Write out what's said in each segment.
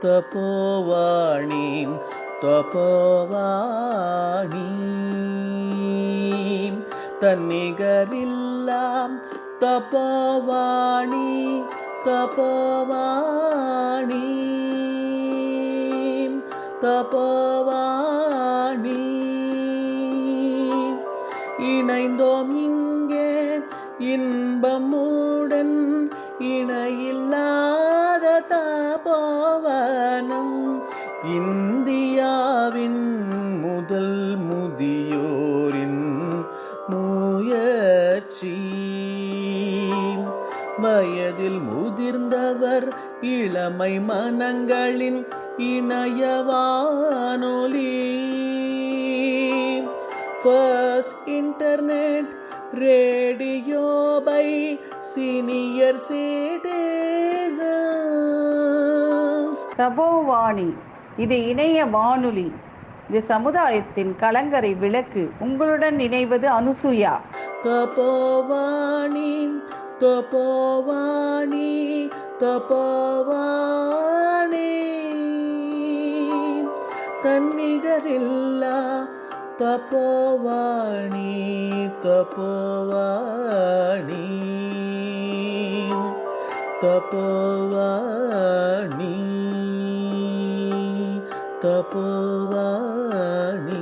தபோவாணீம் தபோவாணீம் தன்னிகரில்லாம் தபோவாணி தபோவாணீம் தபோவாணி இணைந்தோம் இங்கே இன்பமுடன் இணையில்லாத தபோவனம் இந்தியாவின் முதல் முதியோரின் முயற்சி வயதில் முதிர்ந்தவர் இளமை மனங்களின் இணையவானொலி first internet radio by senior citizens. Tapovani இது இணைய வானொலி. இது சமுதாயத்தின் கலங்கரை விளக்கு. உங்களுடன் இணைவது அனுசூயா. தபோவாணி தபோவாணி தபோவாணி தன்னிகரில்லா Tapovani Tapovani Tapovani Tapovani.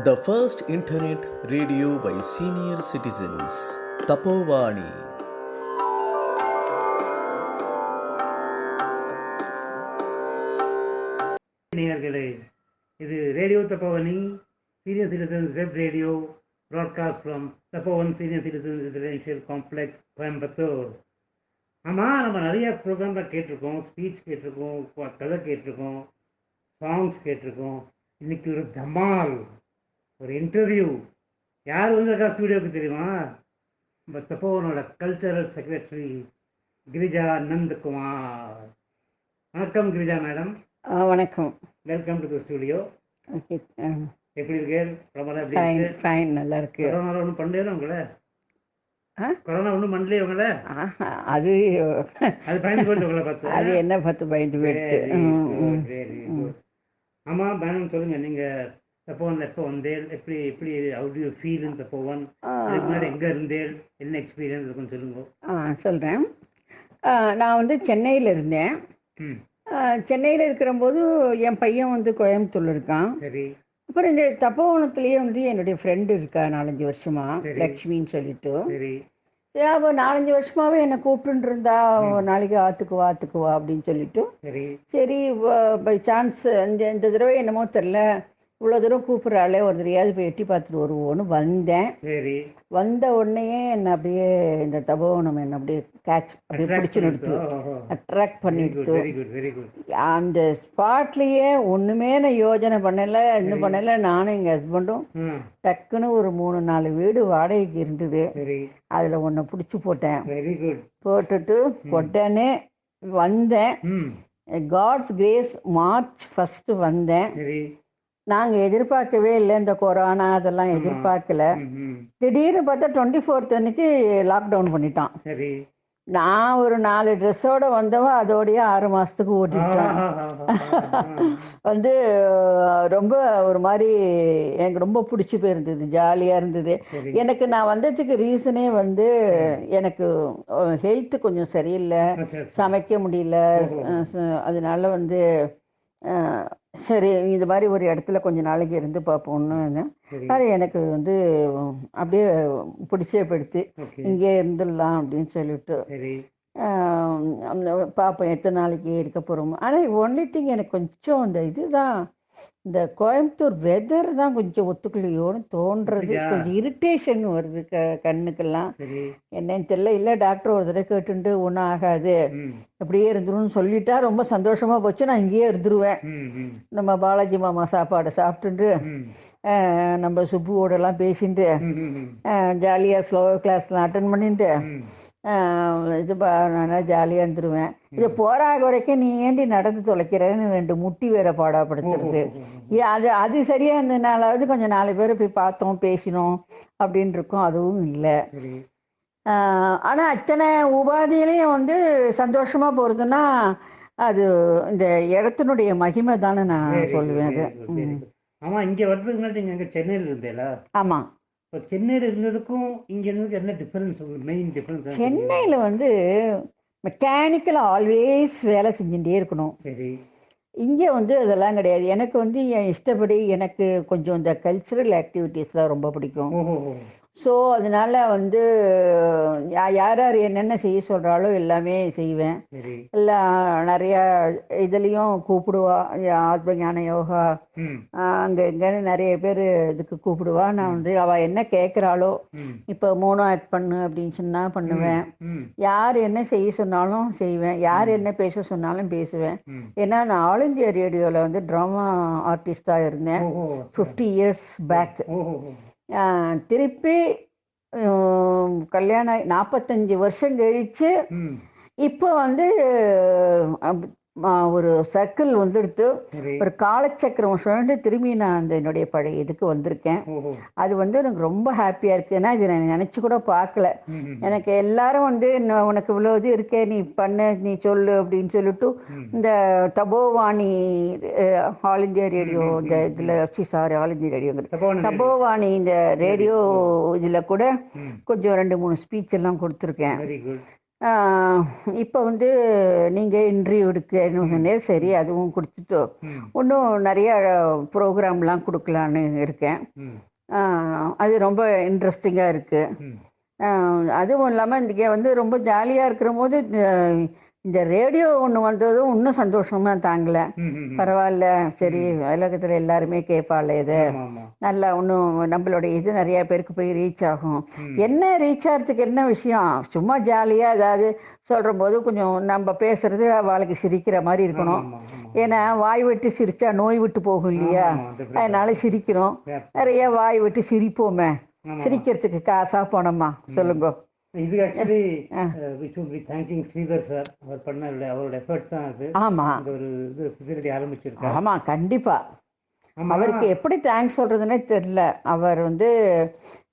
The first internet radio by senior citizens. Tapovani. நேயர்களே, இது radio Tapovani senior citizens web radio broadcast from Tapovan senior citizens residential complex Coimbatore. ஆமாம், நம்ம நிறைய ப்ரோக்ராமில் கேட்டிருக்கோம், ஸ்பீச் கேட்டிருக்கோம், கதை கேட்டிருக்கோம், சாங்ஸ் கேட்டிருக்கோம். இன்றைக்கி ஒரு தமால், ஒரு இன்டர்வியூ. யார் வந்திருக்கா ஸ்டூடியோவுக்கு தெரியுமா? நம்ம தப்போவனோட கல்ச்சரல் செக்ரட்டரி கிரிஜா நந்தகுமார். வணக்கம் கிரிஜா மேடம். வணக்கம். Welcome to the studio. Okay, எப்படி இருக்கேன்? ரொம்ப ஃபைன், நல்லா இருக்கு. கொரோனா ஒன்றும் பண்ணலையா உங்களை? கொரோனா ஒன்றும் பண்ணலையே உங்களை? அது பயந்து போயிட்டு உங்களை பார்த்து அது என்ன பார்த்து பயந்து போயிடுச்சு. ஆமாம் மேடம், சொல்லுங்கள். நீங்கள் தப்போவன் எப்போ வந்தேன், எப்படி எப்படி how do you feel in Tapovan? அதுக்கு முன்னாடி எங்கே இருந்தேன், என்ன எக்ஸ்பீரியன்ஸ் இருக்குன்னு சொல்லுங்க. சொல்கிறேன். நான் வந்து சென்னையில் இருந்தேன். சென்னையில் இருக்கிறபோது என் பையன் வந்து கோயம்புத்தூர்ல இருக்கான். சரி. அப்புறம் இந்த தப்போவனத்துலேயே வந்து என்னுடைய ஃப்ரெண்டு இருக்கா 4-5 வருஷமா, லக்ஷ்மின்னு சொல்லிட்டு. சரி. அவள் 4-5 வருஷமாவே என்னை கூப்பிட்டு இருந்தா, ஒரு நாளைக்கு ஆத்துக்குவா அப்படின்னு சொல்லிட்டு. சரி, பை சான்ஸ் இந்த தடவை என்னமோ தெரில, இவ்வளோ தூரம் கூப்பிட்றாளே, ஒரு தடையாவது போய் எட்டி பார்த்துட்டு வருவோன்னு வந்தேன். சரி. வந்த உடனேயே என்னை அப்படியே இந்த தபோவனம் என்னை அப்படியே அப்படியே பிடிச்சி நிறுத்து, அட்ராக்ட் பண்ணிடுத்து. அந்த ஸ்பாட்லேயே ஒன்றுமே நான் யோஜனை பண்ணலை, இன்னும் பண்ணலை. நானும் எங்கள் ஹஸ்பண்டும் டக்குன்னு ஒரு 3-4 வீடு வாடகைக்கு இருந்தது. அதில் ஒன்றை பிடிச்சி போட்டேன். போட்டுட்டு உடனே வந்தேன். காட்ஸ் கிரேஸ் மார்ச் 1 வந்தேன். நாங்கள் எதிர்பார்க்கவே இல்லை, இந்த கொரோனா அதெல்லாம் எதிர்பார்க்கல. திடீர்னு பார்த்தா 24th அன்னைக்கு லாக்டவுன் பண்ணிட்டான். நான் ஒரு 4 ட்ரெஸ்ஸோடு வந்தவன் அதோடைய 6 மாதத்துக்கு ஓட்டிட்டான். வந்து ரொம்ப ஒரு மாதிரி எனக்கு ரொம்ப பிடிச்சி போயிருந்தது, ஜாலியாக இருந்தது. எனக்கு நான் வந்ததுக்கு ரீசனே வந்து எனக்கு ஹெல்த்து கொஞ்சம் சரியில்லை, சமைக்க முடியல. அதனால வந்து சரி, இது மாதிரி ஒரு இடத்துல கொஞ்ச நாளைக்கு இருந்து பார்ப்போம்னு. அது எனக்கு வந்து அப்படியே பிடிச்சே படுத்து இங்கே இருந்துடலாம் அப்படின்னு சொல்லிட்டு பார்ப்போம் எத்தனை நாளைக்கு இருக்க போகிறோமோ. ஆனால் ஒன்லி திங் எனக்கு கொஞ்சம் இந்த இதுதான், இந்த கோயம்புத்தூர் வெதர் தான் கொஞ்சம் ஒத்துக்கலையோன்னு தோன்றது. கொஞ்சம் இரிட்டேஷன் வருது கண்ணுக்கெல்லாம். என்னன்னு தெரியல. இல்லை டாக்டர் ஒரு தடவை கேட்டுட்டு ஒன்றும் ஆகாது, அப்படியே இருந்துருன்னு சொல்லிட்டா ரொம்ப சந்தோஷமா போச்சு. நான் இங்கேயே இருந்துருவேன். நம்ம பாலாஜி மாமா சாப்பாடை சாப்பிட்டுட்டு நம்ம சுப்புவோடலாம் பேசிட்டு ஜாலியாக ஸ்லோ கிளாஸ்லாம் அட்டன் பண்ணிட்டு இது நல்லா ஜாலியாக இருந்துருவேன். இது போராக வரைக்கும் நீ ஏண்டி நடந்து தொலைக்கிறேன்னு 2 முட்டி வேற பாடாப்படுத்துறது. அது சரியாக இருந்ததுனாலாவது கொஞ்சம் 4 பேரை போய் பார்த்தோம், பேசினோம் அப்படின்னு இருக்கோம். அதுவும் இல்லை. ஆனால் அத்தனை உபாதியிலையும் வந்து சந்தோஷமாக போகிறதுன்னா அது இந்த இடத்தினுடைய மகிமை தானே நான் வெரி குட் சொல்லுவேன் அது. Very good very good. ஆமாம், இங்கே வர்றதுக்கு முன்னாடி நீங்கள் அங்கே சென்னையில் இருந்தேல? ஆமாம். இப்போ சென்னையில் இருந்ததுக்கும் இங்கே இருந்ததுக்கு என்ன டிஃப்ரென்ஸ், மெயின் டிஃப்ரென்ஸ்? சென்னையில் வந்து மெக்கானிக்கல் ஆல்வேஸ் வேலை செஞ்சுட்டே இருக்கணும். சரி. இங்கே வந்து அதெல்லாம் கிடையாது. எனக்கு வந்து என் இஷ்டப்படி எனக்கு கொஞ்சம் இந்த கல்ச்சுரல் ஆக்டிவிட்டீஸ்லாம் ரொம்ப பிடிக்கும். ஓஹோ. ஸோ அதனால வந்து யார் யார் என்னென்ன செய்ய சொல்கிறாலோ எல்லாமே செய்வேன். சரி. எல்லாம் நிறையா இதுலேயும் கூப்பிடுவா, ஆத்ம ஞான யோகா ம் அங்கே இங்கேன்னு நிறைய பேர் இதுக்கு கூப்பிடுவா. நான் வந்து அவள் என்ன கேட்குறாளோ, ம் இப்போ மோனோ ஆக்ட் பண்ணு அப்படின்னு சொன்னால் பண்ணுவேன். ம் யார் என்ன செய்ய சொன்னாலும் செய்வேன், யார் என்ன பேச சொன்னாலும் பேசுவேன். ம். ஏன்னா நான் ஆல் இந்தியா ரேடியோவில் வந்து ட்ராமா ஆர்டிஸ்டாக இருந்தேன் ஓஹோ. 50 years பேக். ஓஹோ. திருப்பி கல்யாணம் 45 வருஷம் கழித்து ம். இப்போ வந்து ஒரு சர்க்கிள் வந்துடுத்து, சரி. ஒரு காலச்சக்கரம் சுழண்டு திரும்பி நான் அந்த என்னுடைய பழைய இதுக்கு வந்திருக்கேன். ஓஹோ. அது வந்து எனக்கு ரொம்ப ஹாப்பியாக இருக்குது. ஏன்னா இது நான் நினச்சி கூட பார்க்கல. ம் ம் எனக்கு எல்லாரும் வந்து உனக்கு இவ்வளோ இது இருக்கே, நீ பண்ணு, நீ சொல்லு அப்படின்னு சொல்லிட்டு ம். இந்த தபோவாணி ஆல் இந்தியா ரேடியோ இந்த இதில் சாரி ஆல் இந்தியா ரேடியோங்கிறது தபோவாணி தபோவாணி இந்த ரேடியோ இதில் கூட ம். கொஞ்சம் 2-3 ஸ்பீச் எல்லாம் கொடுத்துருக்கேன். Very good. இப்போ வந்து நீங்கள் இன்டர்வியூ எடுக்க சரி அதுவும் கொடுத்துட்டு ம் இன்னும் நிறைய ப்ரோக்ராம்லாம் கொடுக்கலான்னு இருக்கேன். ம் அது ரொம்ப இன்ட்ரெஸ்டிங்காக இருக்குது. ம் அதுவும் இல்லாமல் இன்றைக்கி வந்து ரொம்ப ஜாலியாக இருக்கிற போது இந்த ரேடியோ ஒன்று வந்ததும் இன்னும் சந்தோஷமாக தாங்கலை. ம் ம் ம். பரவாயில்ல, சரி உலகத்தில் எல்லாருமே கேட்பாள் இது ஆமா ஆமா. நல்லா இன்னும் நம்மளுடைய இது நிறையா பேருக்கு போய் ரீச் ஆகும். ம். என்ன ரீச் ஆகிறதுக்கு என்ன விஷயம், சும்மா ஜாலியாக ஏதாவது சொல்கிற போது கொஞ்சம் நம்ம பேசுறது அவளுக்கு சிரிக்கிற மாதிரி இருக்கணும். ஆமா ஆமா. ஏன்னா வாய் விட்டு சிரிச்சா நோய் விட்டு போகும் இல்லையா, ஆமா, ஆமா, definitely. அதனால சிரிக்கணும். Yeah. நிறைய வாய் விட்டு சிரிப்போமே, ஆமா. சிரிக்கிறதுக்கு காசா போனோமா சொல்லுங்க. இது actually we should be thanking Sridhar sir. அவர் பண்ண அவரோட எஃபர்ட் தான் அது. ஆமாம் இந்த ஒரு இது ஃபெசிலிட்டி ஆரம்பிச்சிருக்காரு. ஆமாம் கண்டிப்பாக. ஆமா. அவருக்கு எப்படி தேங்க்ஸ் சொல்கிறதுனே தெரில. அவர் வந்து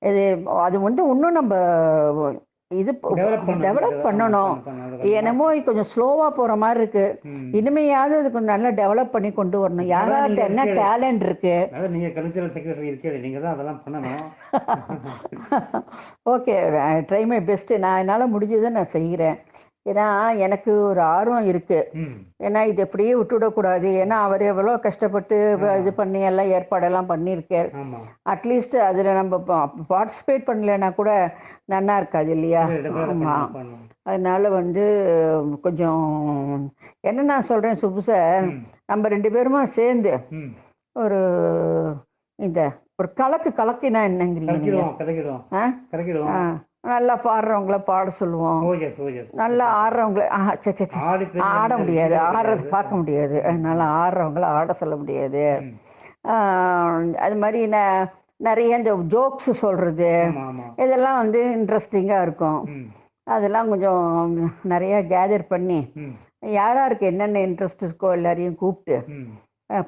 இது அது வந்து இன்னும் நம்ம இது டெவலப் பண்ணணும். என்னமோ கொஞ்சம் ஸ்லோவாக போகிற மாதிரி இருக்குது. ம். இனிமையாவது அது கொஞ்சம் நல்லா டெவலப் பண்ணி கொண்டு வரணும். யாராவது என்ன டேலண்ட் இருக்குது. அதாவது நீங்கள் கல்ச்சரல் செக்ரட்டரி இருக்கீங்க, நீங்கள் தான் அதெல்லாம் பண்ணணும். Okay, try my best. நான் என்னால் முடிஞ்சதை நான் செய்கிறேன். ஏன்னா எனக்கு ஒரு ஆர்வம் இருக்குது. ம் ஏன்னா இது எப்படியே விட்டுவிடக்கூடாது. ஏன்னா அவர் எவ்வளோ கஷ்டப்பட்டு இது பண்ணி எல்லாம் ஏற்பாடெல்லாம் பண்ணியிருக்கார். ஆமாம். அட்லீஸ்ட் அதில் நம்ம பார்ட்டிசிபேட் பண்ணலைன்னா கூட நல்லா இருக்காது இல்லையா. ஆமாம். பண்ணணும். அதனால வந்து கொஞ்சம் என்ன நான் சொல்கிறேன் சுப்பு சார், ம் நம்ம 2 பேருமா சேர்ந்து ம். ஒரு இந்த ஒரு கலக்கினா என்னங்கிறீங்க நீங்கள்? கலக்கிடுவோம் ஆ கலக்கிடுவோம். நல்லா பாடுறவங்கள பாட சொல்லுவோம், ஓ எஸ் ஓ எஸ். நல்லா ஆடுறவங்கள ஆட முடியாது, ஆடுறது பார்க்க முடியாது. அதனால ஆடுறவங்கள ஆட சொல்ல முடியாது. ம். அது மாதிரி நிறைய இந்த ஜோக்ஸ் சொல்கிறது ஆமாம் ஆமாம். இதெல்லாம் வந்து இன்ட்ரெஸ்டிங்காக இருக்கும். ம் அதெல்லாம் கொஞ்சம் நிறைய கேதர் பண்ணி ம் யாராருக்கு என்னென்ன இன்ட்ரெஸ்ட் இருக்கோ எல்லாரையும் கூப்பிட்டு ம்.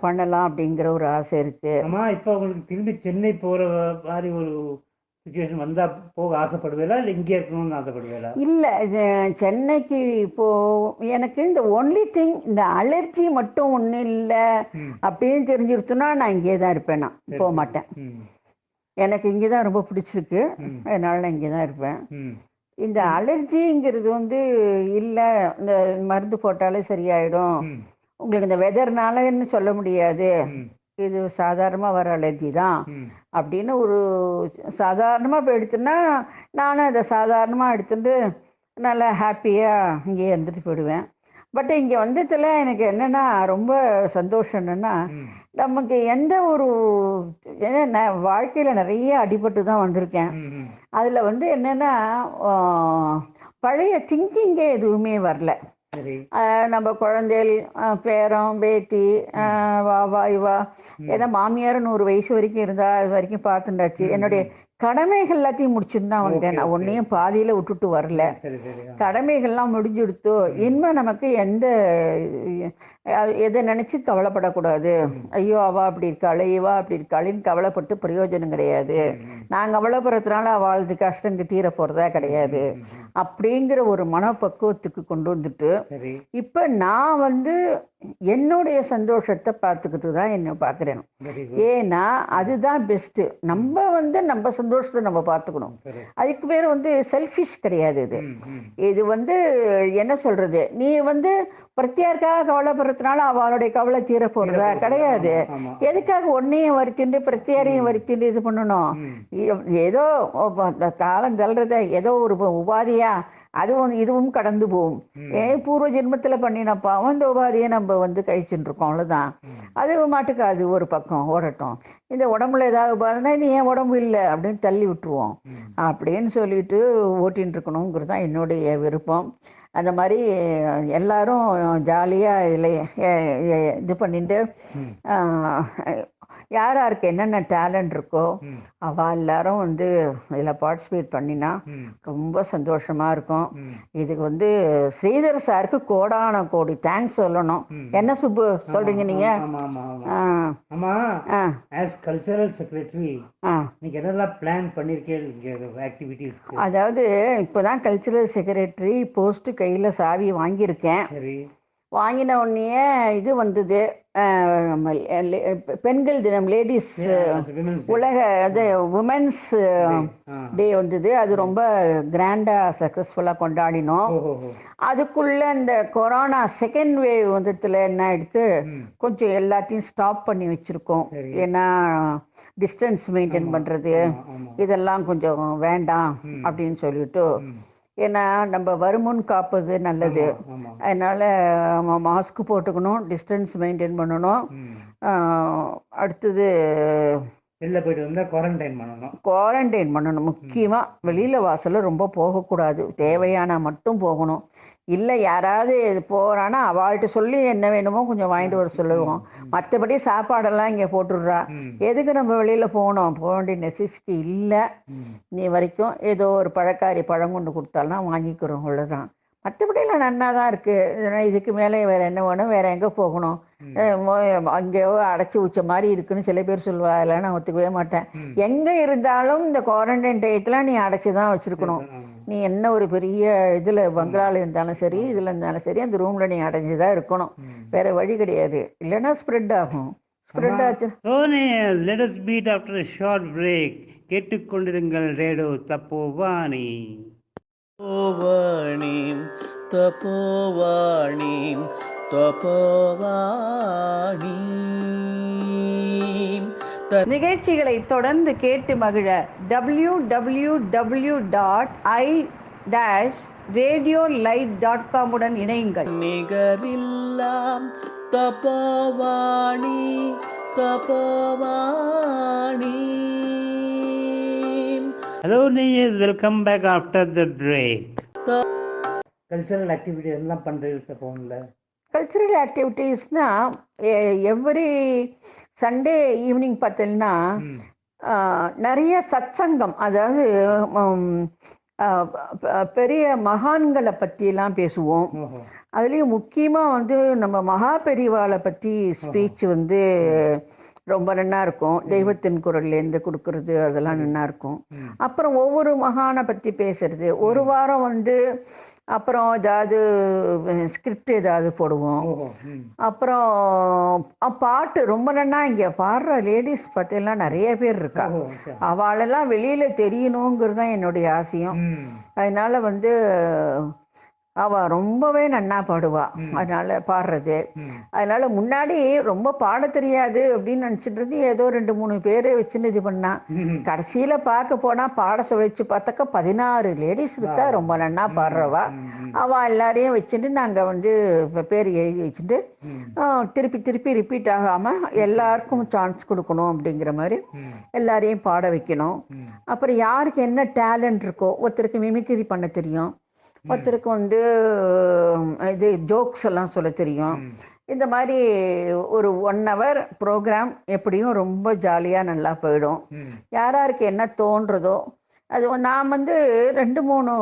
பண்ணலாம் அப்படிங்கிற ஒரு ஆசை இருக்குது. ஆமாம். இப்போ உங்களுக்கு திரும்பி சென்னை போகிற மாதிரி ஒரு சுச்சுவேஷன் வந்தால் போக ஆசைப்படுவீங்களா, இல்லை இங்கே இருக்கணும்னு ஆசைப்படுவீங்களா? இல்லை, சென்னைக்கு இப்போது எனக்கு இந்த ஒன்லி திங் இந்த அலர்ஜி மட்டும் ஒன்றும் இல்லை ம் அப்படின்னு தெரிஞ்சிருச்சுன்னா நான் இங்கே தான் இருப்பேன். நான் சரி, போக சரி. மாட்டேன். ம் எனக்கு இங்கே தான் ரொம்ப பிடிச்சிருக்கு. ம் அதனால நான் இங்கே தான் இருப்பேன். ம் இந்த அலர்ஜிங்கிறது வந்து இல்லை, இந்த மருந்து போட்டாலே சரியாயிடும், ம் உங்களுக்கு இந்த வெதர்னாலன்னு சொல்ல முடியாது, ம் இது சாதாரணமாக வர அலர்ஜி தான் ம் அப்படின்னு ஒரு சாதாரணமாக இப்போ எடுத்துன்னா நானும் அதை சாதாரணமாக எடுத்துட்டு நல்லா ஹாப்பியாக இங்கேயே இருந்துட்டு போயிடுவேன். பட் இங்கே வந்ததில் எனக்கு என்னென்னா ரொம்ப சந்தோஷம் என்னென்னா, ம் நமக்கு எந்த ஒரு ஏன்னா நான் வாழ்க்கையில் நிறைய அடிபட்டு தான் வந்திருக்கேன். ம் ம். அதில் வந்து என்னென்னா பழைய திங்கிங்கே எதுவுமே வரல. சரி. நம்ம குழந்தைகள், பேரன் பேத்தி, வா இவா, ஏன்னா மாமியார் 100 வயசு வரைக்கும் இருந்தா அது வரைக்கும் பார்த்துட்டாச்சு. என்னுடைய கடமைகள் எல்லாத்தையும் முடிச்சுட்டு தான் வந்தேன். நான் ஒன்றையும் பாதியில் விட்டுட்டு வரல. சரி சரி. கடமைகள்லாம் முடிஞ்சுடுத்தோ இனிமேல் நமக்கு எந்த எதை நினச்சி கவலைப்படக்கூடாது. ஐயோ அவள் அப்படி இருக்காளே இவா அப்படி இருக்காளேன்னு கவலைப்பட்டு பிரயோஜனம் கிடையாது. நான் கவலைப்படுறதுனால அவளுக்கு கஷ்டங்க தீர போகிறதா கிடையாது அப்படிங்கிற ஒரு மனப்பக்குவத்துக்கு கொண்டு வந்துட்டு சரி இப்போ நான் வந்து என்னுடைய சந்தோஷத்தை பார்த்துக்கிட்டு தான் என்ன பார்க்குறேன். வெரி குட் ஏன்னா அதுதான் பெஸ்ட்டு. நம்ம வந்து நம்ம சந்தோஷத்தை நம்ம பார்த்துக்கணும். சரி அதுக்கு பேர் வந்து செல்ஃபிஷ் கிடையாது. இது ம் ம் இது வந்து என்ன சொல்றது, நீ வந்து பிரத்தியாருக்காக கவலைப்படுறதுனால அவளுடைய கவலை தீர போடுறதா கிடையாது. ஆமா எதுக்காக ஒன்னையும் வருத்திண்டு பிரத்தியாரையும் வருத்திண்டு இது பண்ணணும்? ஏதோ காலம் தள்ளுறத ஏதோ ஒரு உபாதியா அதுவும் இதுவும் கடந்து போகும். பூர்வ ஜென்மத்தில் பண்ணின பாவம் இந்த உபாதியை நம்ம வந்து கழிச்சுட்டு இருக்கோம், அவ்வளோதான். அது மாட்டுக்கு அது ஒரு பக்கம் ஓடட்டும். இந்த உடம்புல ஏதாவது உபாதினா இது என் உடம்பு இல்லை அப்படின்னு தள்ளி விட்டுருவோம் அப்படின்னு சொல்லிட்டு ஓட்டின்னு இருக்கணுங்கிறது தான் என்னுடைய விருப்பம். அந்த மாதிரி எல்லாரும் ஜாலியாக இதில் இது பண்ணிட்டு யார் யாருக்கு என்னென்ன டேலண்ட் இருக்கோ அவள் எல்லாரும் வந்து இதில் பார்ட்டிசிபேட் பண்ணினா ரொம்ப சந்தோஷமாக இருக்கும். இதுக்கு வந்து ஸ்ரீதர் சாருக்கு கோடான கோடி தேங்க்ஸ் சொல்லணும். என்ன சுப்பு சொல்கிறீங்க நீங்கள்? ஆமாம் ஆஸ் கல்ச்சரல் செக்ரட்டரி நீங்க என்னெல்லாம் பிளான் பண்ணியிருக்கேன் ஆக்டிவிட்டீஸ்? அதாவது இப்போ தான் கல்ச்சரல் செக்ரட்டரி போஸ்ட்டு கையில் சாவி வாங்கியிருக்கேன். சரி வாங்கின உடனே இது வந்தது, பெண்கள் தினம், லேடிஸ் உலக அது உமன்ஸ் டே வந்தது. அது ரொம்ப கிராண்டாக சக்ஸஸ்ஃபுல்லாக கொண்டாடினோம். அதுக்குள்ளே இந்த கொரோனா செகண்ட் வேவ் வந்ததுல என்ன ஆயிடுத்து, கொஞ்சம் எல்லாத்தையும் ஸ்டாப் பண்ணி வச்சுருக்கோம். ஏன்னா டிஸ்டன்ஸ் மெயின்டைன் பண்ணுறது இதெல்லாம் கொஞ்சம் வேண்டாம் அப்படின்னு சொல்லிட்டு, ஏன்னா நம்ம வருமுன் காப்பது நல்லது. அதனால் மாஸ்க் போட்டுக்கணும், டிஸ்டன்ஸ் மெயின்டைன் பண்ணணும். அடுத்தது வெளில போயிட்டு வந்தால் குவாரண்டைன் பண்ணணும். முக்கியமாக வெளியில் வாசலில் ரொம்ப போகக்கூடாது, தேவையான மட்டும் போகணும். இல்லை யாராவது போகிறான்னா அவள்கிட்ட சொல்லி என்ன வேணுமோ கொஞ்சம் வாங்கிட்டு வர சொல்லுவோம். மற்றபடி சாப்பாடெல்லாம் இங்கே போட்டுடுறா. எதுக்கு நம்ம வெளியில் போகணும்? போக வேண்டிய நெசசிட்டி இல்லை. நீ வரைக்கும் ஏதோ ஒரு பழக்காரி பழம் கொண்டு கொடுத்தாலாம் வாங்கிக்கிறோம், அவ்வளோதான். மற்றபடியெல்லாம் நன்னா தான் இருக்குது. இதுக்கு மேலே வேறு என்ன வேணும்? வேறு எங்கே போகணும்? அங்கேயோ அடைச்சி வச்ச மாதிரி இருக்குன்னு சில பேர் சொல்லுவா. அதெல்லாம் நான் ஒத்துக்கவே மாட்டேன். எங்கே இருந்தாலும் இந்த குவாரண்டைன் டயத்தில் நீ அடைச்சி தான் வச்சுருக்கணும். நீ என்ன ஒரு பெரிய இதில் பங்களாவில் இருந்தாலும் சரி, இதில் இருந்தாலும் சரி, அந்த ரூமில் நீ அடைஞ்சி தான் இருக்கணும். வேறு வழி கிடையாது. இல்லைன்னா ஸ்ப்ரெட் ஆகும். ஸ்ப்ரெட் ஆச்சு. Let us meet after a short break. கேட்டுக்கொண்டிருங்கள் ரேடியோ தப்போவாணி. தபோவாணி தபோவாணி. நிகழ்ச்சிகளை தொடர்ந்து கேட்டு மகிழ www.i-radiolight.com உடன் இணையுங்கள். நிகரில்லாம் Tapovani Tapovani. Hello Niyaz, welcome back after the break. Cultural activity எல்லாம் பண்ணுறது ஃபோனில். கல்ச்சுரல் ஆக்டிவிட்டீஸ்னால் எவ்ரி சண்டே ஈவினிங் பார்த்தீங்கன்னா நிறைய சத்சங்கம், அதாவது பெரிய மகான்களை பற்றிலாம் பேசுவோம். அதுலேயும் முக்கியமாக வந்து நம்ம மகா பெரிவாளை பற்றி ஸ்பீச் வந்து ரொம்ப நல்லா இருக்கும். தெய்வத்தின் குரல்லேருந்து கொடுக்கறது அதெல்லாம் நல்லா இருக்கும். அப்புறம் ஒவ்வொரு மகானை பற்றி பேசுறது ஒரு வாரம் வந்து, அப்புறம் ஏதாவது ஸ்கிரிப்ட் ஏதாவது போடுவோம். அப்புறம் பாட்டு ரொம்ப நல்லா இங்கே பாடுற லேடிஸ் பற்றியெல்லாம் நிறைய பேர் இருக்கா. அவளெல்லாம் வெளியில் தெரியணுங்கிறது தான் என்னுடைய ஆசையும். அதனால வந்து அவள் ரொம்பவே நன்னா பாடுவா. அதனால பாடுறது, அதனால முன்னாடி ரொம்ப பாட தெரியாது அப்படின்னு நினச்சிட்டு ஏதோ 2-3 பேர் வச்சுன்னு இது பண்ணா. கடைசியில் பார்க்க போனால் பாட சொல்லிச்சு பார்த்தாக்கா 16 லேடிஸ் இருக்கா ரொம்ப நன்னா பாடுறவா. அவள் எல்லாரையும் வச்சுட்டு நாங்கள் வந்து பேர் எழுதி வச்சுட்டு திருப்பி திருப்பி ரிப்பீட் ஆகாமல் எல்லாருக்கும் சான்ஸ் கொடுக்கணும் அப்படிங்கிற மாதிரி எல்லாரையும் பாட வைக்கணும். அப்புறம் யாருக்கு என்ன டேலண்ட் இருக்கோ, ஒருத்தருக்கு மிமிக்ரி பண்ண தெரியும், ஒருத்தருக்கு வந்து இது ஜோக்ஸ் எல்லாம் சொல்ல தெரியும். இந்த மாதிரி ஒரு 1 hour ப்ரோக்ராம் எப்படியும் ரொம்ப ஜாலியாக நல்லா போயிடும். யாராருக்கு என்ன தோன்றதோ அது. நான் வந்து 2-3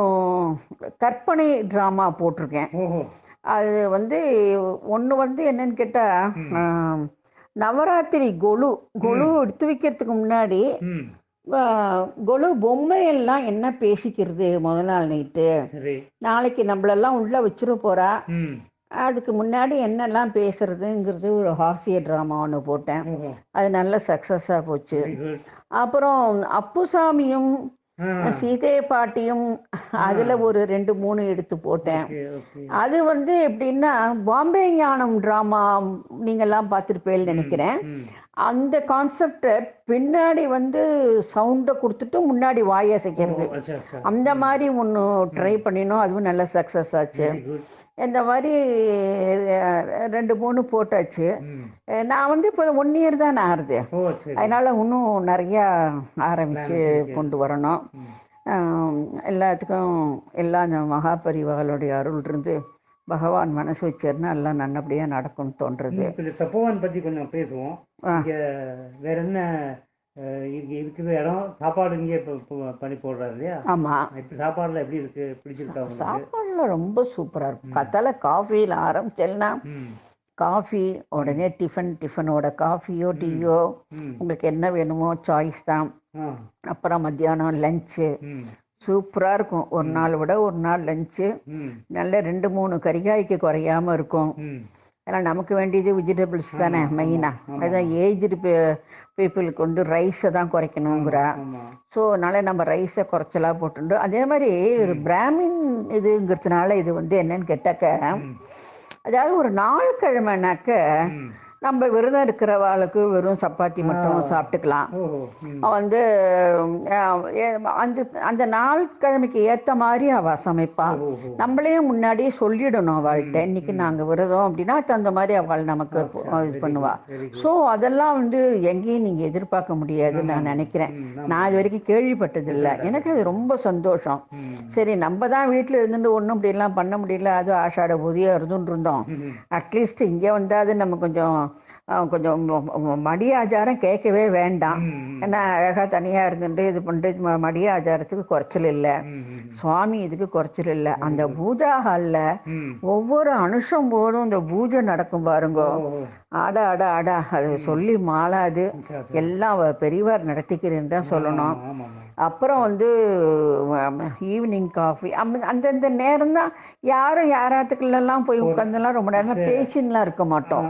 கற்பனை ட்ராமா போட்டிருக்கேன். அது வந்து ஒன்று வந்து என்னன்னு கேட்டால் நவராத்திரி கொலு எடுத்து வைக்கிறதுக்கு முன்னாடி ம் கொலு பொம்மையெல்லாம் என்ன பேசிக்கிறது முதல் நாள் நைட்டு, சரி நாளைக்கு நம்மளெல்லாம் உள்ளே வச்சிட போகிறா, ம் அதுக்கு முன்னாடி என்னெல்லாம் பேசுறதுங்கிறது ஒரு ஹாஸ்ய ட்ராமா ஒன்று போட்டேன். ஓஹோ அது நல்ல சக்ஸஸாக போச்சு. Very good. அப்புறம் அப்புசாமியும் ஆ சீதை பாட்டியும் அதில் ஒரு 2 3 எடுத்து போட்டேன். Okay okay. அது வந்து எப்படின்னா பாம்பே ஞானம் ட்ராமா நீங்கள்லாம் பார்த்துருப்பேன்னு நினைக்கிறேன். ம் அந்த கான்செப்டை பின்னாடி வந்து சவுண்டை கொடுத்துட்டு முன்னாடி வாயை ஓ அசைக்கிறது, அச்சா அச்சா. அந்த மாதிரி ஒன்று ட்ரை பண்ணினோம். அதுவும் நல்ல சக்ஸஸ் ஆச்சு. Very good. இந்த மாதிரி 2 3 போட்டாச்சு. ம் நான் வந்து இப்போ 1 year தான் ஆகுது. ஓ சரி. அதனால் இன்னும் நிறையா ஆரம்பித்து வச்சிருக்கேன். கொண்டு வரணும். எல்லாத்துக்கும் எல்லாம் இந்த மகாபரிவாளுடைய அருள் இருந்து பகவான் மனசு வச்சிருந்தா எல்லாம் நல்லபடியாக நடக்கும்னு தோன்றுறது. இப்போ இந்த தப்போவன் பற்றி கொஞ்சம் பேசுவோம். ஆ. இங்கே வேற என்ன இங்கே இருக்குது இடம், சாப்பாடு இங்கே பண்ணி போடுறாரு இல்லையா? ஆமாம், இப்போ சாப்பாடுல எப்படி இருக்கு, பிடிச்சிருக்கா உங்களுக்கு? சாப்பாடில் ரொம்ப சூப்பராக இருக்கும். கத்தால காஃபியில் ஆரம்பிச்சேன்னா ம் காஃபி உடனே டிஃபனோட காஃபியோ டீயோ ம் உங்களுக்கு என்ன வேணுமோ சாய்ஸ் தான். ஆ அப்புறம் மத்தியானம் லஞ்சு ம் சூப்பராக இருக்கும். ஒரு நாள் விட ஒரு நாள் லஞ்சு ம் நல்ல 2 3 கறிகாய்க்கு குறையாமல் இருக்கும். ம் ஏன்னா நமக்கு வேண்டியது வெஜிடபிள்ஸ் தானே மெயினாக. அதுதான் ஏஜ்டு பீப்புளுக்கு வந்து ரைஸை தான் குறைக்கணுங்கிறா. ஆமாம். ஸோ அதனால் நம்ம ரைஸை குறைச்சலாக போட்டுண்டு, அதே மாதிரி ஒரு பிராமின் இதுங்கிறதுனால இது வந்து என்னன்னு கேட்டாக்க, அதாவது ஒரு நாள் கிழமைனாக்க ம் நம்ம விரதம் இருக்கிறவாளுக்கு வெறும் சப்பாத்தி மட்டும் சாப்பிட்டுக்கலாம். ஓஹோ ம் வந்து அந்த அந்த நாள் கிழமைக்கு ஏற்ற மாதிரி அவள் சமைப்பா. ஓஹோ நம்மளே முன்னாடியே சொல்லிடணும் அவள்கிட்ட, இன்னைக்கு நாங்கள் விரதம் அப்படின்னா தகுந்த மாதிரி அவள் நமக்கு இது பண்ணுவா. Very good. ஸோ அதெல்லாம் வந்து எங்கேயும் நீங்கள் எதிர்பார்க்க முடியாதுன்னு நான் நினைக்கிறேன். நான் இது வரைக்கும் கேள்விப்பட்டதில்லை. எனக்கு அது ரொம்ப சந்தோஷம். ம் சரி, நம்ம தான் வீட்டில் இருந்துட்டு ஒன்றும் இப்படிலாம் பண்ண முடியல, அதுவும் ஆஷாட பூதியாக இருந்துட்டு இருந்தோம். ம் அட்லீஸ்ட் இங்கே வந்தாது நம்ம கொஞ்சம் மடி ஆச்சாரம் கேட்கவே வேண்டாம். ஏன்னா அழகாக தனியாக இருந்துட்டு இது பண்ணிட்டு மடி ஆச்சாரத்துக்கு குறைச்சல் இல்லை, சுவாமி இதுக்கு குறைச்சல் இல்லை. அந்த பூஜா ஹாலில் ம் ஒவ்வொரு அனுஷம் போதும் இந்த பூஜை நடக்கும் பாருங்க, ஓஹோ அடா அடா அடா, அது சொல்லி மாளாது. எல்லாம் பெரியவர் நடத்திக்கிறேன்னு தான் சொல்லணும். ஆமாம் ஆமாம். அப்புறம் வந்து ஈவினிங் காஃபி அந்தந்த நேரம் தான். யாரும் யாராத்துக்குள்ளெல்லாம் போய் உட்காந்துலாம் ரொம்ப நேரம் பேசின்லாம் இருக்க மாட்டோம்.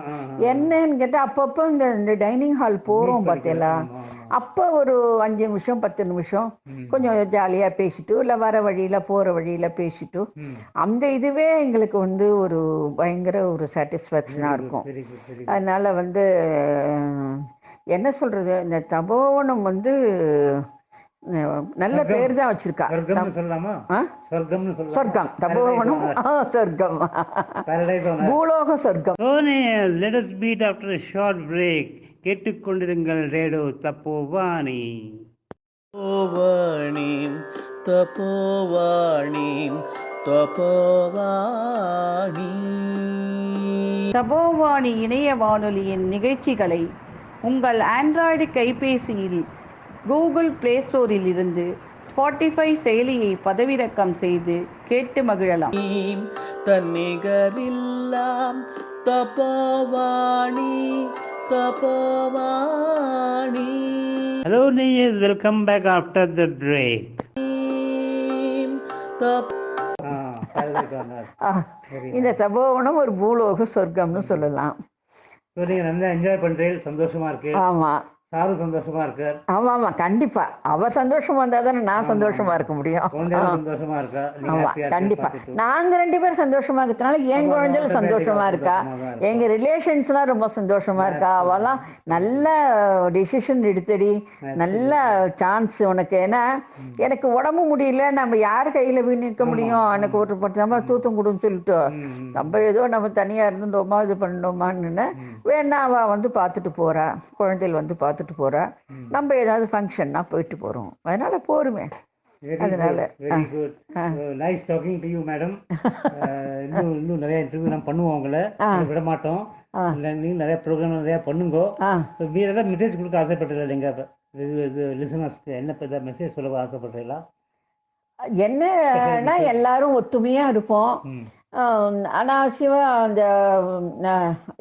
என்னன்னு கேட்டால் அப்பப்போ இந்த டைனிங் ஹால் போகிறோம் பார்த்தீங்களா, அப்போ ஒரு 5 நிமிஷம் 10 நிமிஷம் கொஞ்சம் ஜாலியாக பேசிட்டு, இல்லை வர வழியில் போகிற வழியில் பேசிட்டு, அந்த இதுவே எங்களுக்கு வந்து ஒரு பயங்கர ஒரு சாட்டிஸ்ஃபேக்ஷனாக இருக்கும். Very good very good. அதனால் வந்து என்ன சொல்கிறது, இந்த தபோவனம் வந்து நல்ல பேர் தான் வச்சிருக்கா. சொர்க்கம்னு சொல்லலாமா? ஆ? சொர்க்கம்னு சொல்லலாம். சொர்க்கம், தபோவனம் சொர்க்கம், Paradise on earth. பூலோக சொர்க்கம். So let us meet after a short break. கேட்டுக்கொண்டிருங்கள் ரேடியோ தப்போவாணி. தபோவாணீம் தபோவாணீம் தபோவாணி. தபோவாணி இணைய வானொலியின் நிகழ்ச்சிகளை உங்கள் ஆண்ட்ராய்டு கைபேசியில் கூகுள் பிளே ஸ்டோரில் இருந்து ஸ்பாட்டிஃபை செயலியை பதிவிறக்கம் செய்து கேட்டு மகிழலாம். தன்னிகரில்லாம் Tapovani Tapovani. Hello Niyaz, welcome back after the break. Paradise on earth. இந்த தபோவனம் ஒரு பூலோக சொர்க்கம்னு சொல்லலாம். So நீங்க நல்லா என்ஜாய் பண்றீங்க, சந்தோஷமா இருக்கு. ஆமாம் சாரு சந்தோஷமா இருக்கார். ஆமாம் ஆமாம், கண்டிப்பாக. அவள் சந்தோஷமா இருந்தால் தானே நான் சந்தோஷமா இருக்க முடியும். குழந்தைகள் சந்தோஷமா இருக்கா? நீங்க ஆமாம், happy-ஆ கண்டிப்பாக. பார்த்துட்டு. நாங்கள் 2 பேரும் சந்தோஷமா இருக்கிறதுனால என் குழந்தைகள் சந்தோஷமா இருக்கா, எங்கள் ரிலேஷன்ஸ்லாம் ரொம்ப சந்தோஷமா இருக்கா. அவெல்லாம் நல்ல டிசிஷன் எடுத்தடி, நல்ல சான்ஸ் உனக்கு. ஏன்னா எனக்கு உடம்பு முடியல, நம்ம யார் கையில் போய் நிற்க முடியும், எனக்கு ஒரு நம்ம தூத்தங்குடுன்னு சொல்லிட்டு நம்ம ஏதோ நம்ம தனியாக இருந்துட்டோமா இது பண்ணோமான்னு வேணா அவள் வந்து பார்த்துட்டு போகிறா, குழந்தைகள் வந்து பார்த்துட்டு போகிறா. நம்ம ஏதாவது ஃபங்க்ஷன்னா போயிட்டு போகிறோம், அதனால போருமே. அதனால very good, nice talking to you madam. இன்னும் நிறைய இன்டர்வியூ நான் பண்ணுவோம், உங்களை விட மாட்டோம். நீங்கள் நிறைய ப்ரோக்ராம் நிறையா பண்ணுங்க. வேறு ஏதாவது மெசேஜ் கொடுக்க ஆசைப்பட்டீங்களா? எங்கள் லிசனர்ஸ்க்கு என்ன ஏதாவது மெசேஜ் சொல்ல ஆசைப்பட்டீங்களா? என்னன்னா எல்லாரும் ஒத்துமையாக இருப்போம். அனாவசியமாக அந்த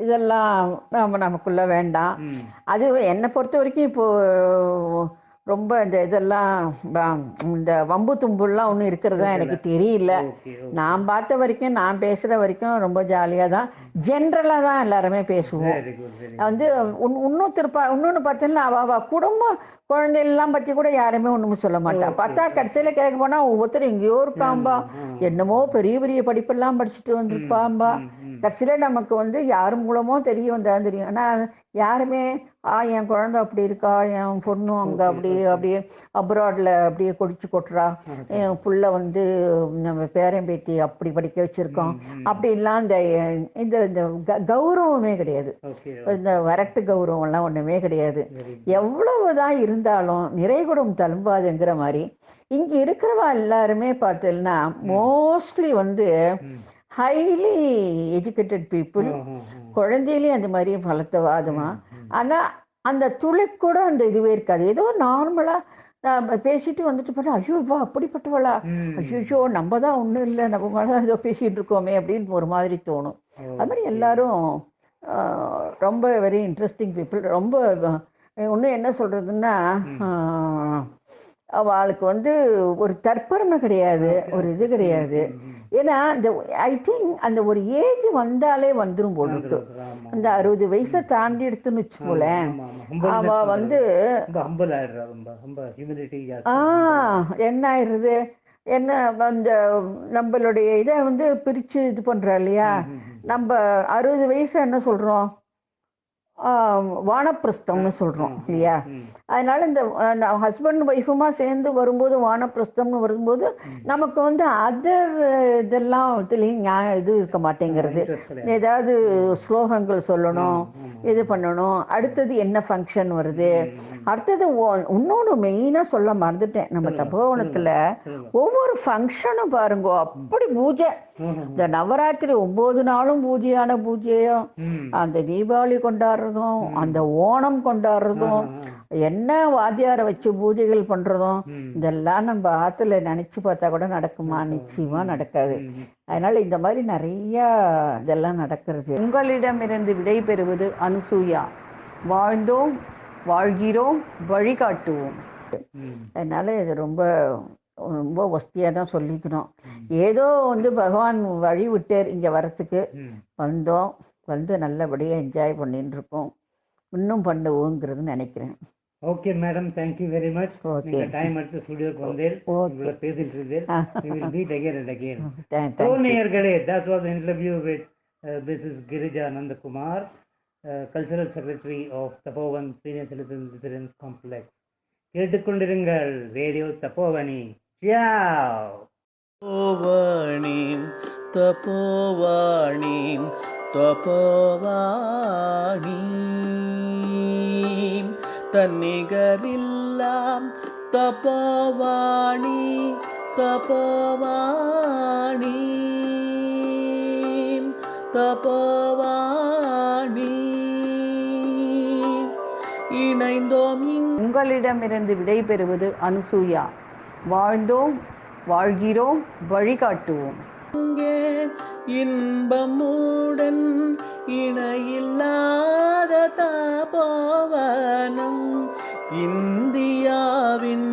இதெல்லாம் நமக்குள்ளே வேண்டாம். ம் அது என்னை பொறுத்த வரைக்கும் இப்போது ரொம்ப இந்த இதெல்லாம் இந்த வம்பு தும்புலாம் ஒன்றும் இருக்கிறதா எனக்கு தெரியல. ஓகே நான் பார்த்த வரைக்கும், நான் பேசுகிற வரைக்கும் ரொம்ப ஜாலியாக தான் ஜென்ரலாக தான் எல்லாருமே பேசுவோம். வெரி குட் வெரி வந்து இன்னொன்று பார்த்தீங்கன்னா அவள் குடும்பம் குழந்தையெல்லாம் பற்றி கூட யாருமே ஒன்றும் சொல்ல மாட்டா. பார்த்தா கடைசியில் கேட்க போனால் ஒவ்வொருத்தரும் எங்கேயோ இருக்காம்பா, என்னமோ பெரிய பெரிய படிப்பெல்லாம் படிச்சுட்டு வந்திருப்பாம்பா. கடைசியில் நமக்கு வந்து யார் மூலமோ தெரிய வந்தாலும் தெரியும். ஆனால் யாருமே என் குழந்தை அப்படி இருக்கா, என் பொண்ணும் அங்கே அப்படியே அப்ராடில் அப்படியே கொடிச்சு கொட்டுறா, என் புள்ள வந்து நம்ம பேரம்பேத்தி அப்படி படிக்க வச்சுருக்கோம் அப்படின்லாம் இந்த இந்த கௌரவமே கிடையாது. இந்த வரட்டு கௌரவம்லாம் ஒன்றுமே கிடையாது. எவ்வளவுதான் இருந்தாலும் நிறைகுடம் தழும்பாதுங்கிற மாதிரி இங்கே இருக்கிறவா எல்லாருமே பார்த்தீங்கன்னா மோஸ்ட்லி வந்து ஹைலி எஜுகேட்டட் பீப்புள். குழந்தையிலேயே அந்த மாதிரி பலத்தவாதமா. ஆனால் அந்த துளி கூட அந்த இதுவே இருக்காது. ஏதோ நார்மலாக பேசிட்டு வந்துட்டு பார்த்தா ஐயோப்பா அப்படிப்பட்டவளா, ஐயோ நம்ம தான் ஒன்றும் இல்லை, நம்ம மேலே ஏதோ பேசிகிட்டு இருக்கோமே அப்படின்னு ஒரு மாதிரி தோணும். அது மாதிரி எல்லாரும் ரொம்ப வெரி இன்ட்ரெஸ்டிங் பீப்புள். ரொம்ப ஒன்றும் என்ன சொல்கிறதுன்னா அவளுக்கு வந்து ஒரு தற்பெருமை கிடையாது, ஒரு இது கிடையாது. ஏன்னா அந்த ஐ திங்க் அந்த ஒரு ஏஜ் வந்தாலே வந்துடும் போல் இருக்கு. அந்த 60 வயசை தாண்டி எடுத்துன்னு வச்சுக்கோளேன், அவ வந்து என்ன ஆயிடுறது, என்ன அந்த நம்மளுடைய இதை வந்து பிரித்து இது பண்ணுறா இல்லையா. நம்ம 60 வயசு என்ன சொல்கிறோம், வானப்பிரஸ்தம்னு சொல்கிறோம் இல்லையா. அதனால இந்த ஹஸ்பண்ட் ஒய்ஃபுமா சேர்ந்து வரும்போது வானப்பிரஸ்தம்னு வரும்போது நமக்கு வந்து அதர் இதெல்லாம் இதுலேயும் இது இருக்க மாட்டேங்கிறது. ஏதாவது ஸ்லோகங்கள் சொல்லணும், இது பண்ணணும், அடுத்தது என்ன ஃபங்க்ஷன் வருது, அடுத்தது இன்னொன்று மெயினாக சொல்ல மறந்துட்டேன். நம்ம தபோவனத்தில் ஒவ்வொரு ஃபங்க்ஷனும் பாருங்கோ அப்படி பூஜை. இந்த நவராத்திரி 9 நாளும் பூஜையான பூஜையும், அந்த தீபாவளி கொண்டாடுறதும், அந்த ஓணம் கொண்டாடுறதும், என்ன வாத்தியாரை வச்சு பூஜைகள் பண்றதும், இதெல்லாம் நம்ம ஆத்துல நினைச்சு பார்த்தா கூட நடக்குமா? நிச்சயமா நடக்காது. அதனால இந்த மாதிரி நிறைய இதெல்லாம் நடக்கிறது. உங்களிடமிருந்து விடை பெறுவது அனுசூயா. வாழ்ந்தோம், வாழ்கிறோம், வழிகாட்டுவோம். அதனால இது ரொம்ப ரொம்ப வசதியாக தான் சொல்லிக்கணும். ஏதோ வந்து பகவான் வழி விட்டார் இங்கே வரத்துக்கு, வந்தோம், வந்து நல்லபடியாக என்ஜாய் பண்ணிட்டு இருக்கோம், இன்னும் பண்ணுவோங்கிறது நினைக்கிறேன். Okay madam, thank you very much. நீங்க டைம் எடுத்து ஸ்டுடியோக்கு வந்தேன், உங்களை பேசிட்டு இருந்தேன். We will meet again and again. நேயர்களே, that was an interview with Mrs. Girija Nandakumar, Cultural Secretary of Tapovan Senior Citizen Residence Complex. கேட்டுக்கொண்டிருங்கள் ரேடியோ தப்போவனி. தபோவனீம் தபோவாணீம் தபோவாணீம் தன்னிகரில்லாம் தபோவாணி தபோவாணீம் தபோவாணி இணைந்தோம். உங்களிடமிருந்து விடை பெறுவது அனுசூயா. வாழ்ந்தோம், வாழ்கிறோம், வழிகாட்டுவோம். இங்கே இன்பமுடன் இணையில்லாத தபோவனம், இந்தியாவின்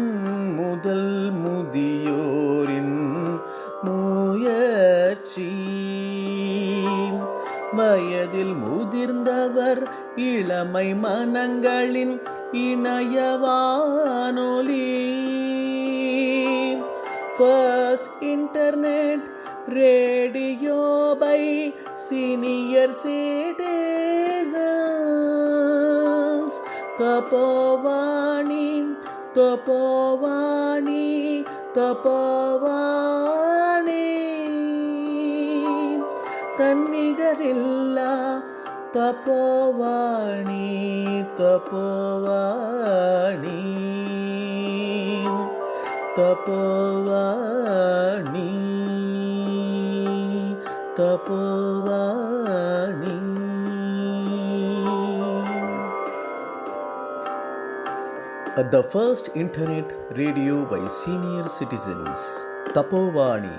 முதல் முதியோரின் முயற்சி. வயதில் முதிர்ந்தவர் இளமை மனங்களின் இணையவானொலி. First internet radio by senior citizens. Tapovani Tapovani Tapovani தன்னிகரில்லா Tapovani Tapovani Tapovani Tapovani. The first internet radio by senior citizens, Tapovani.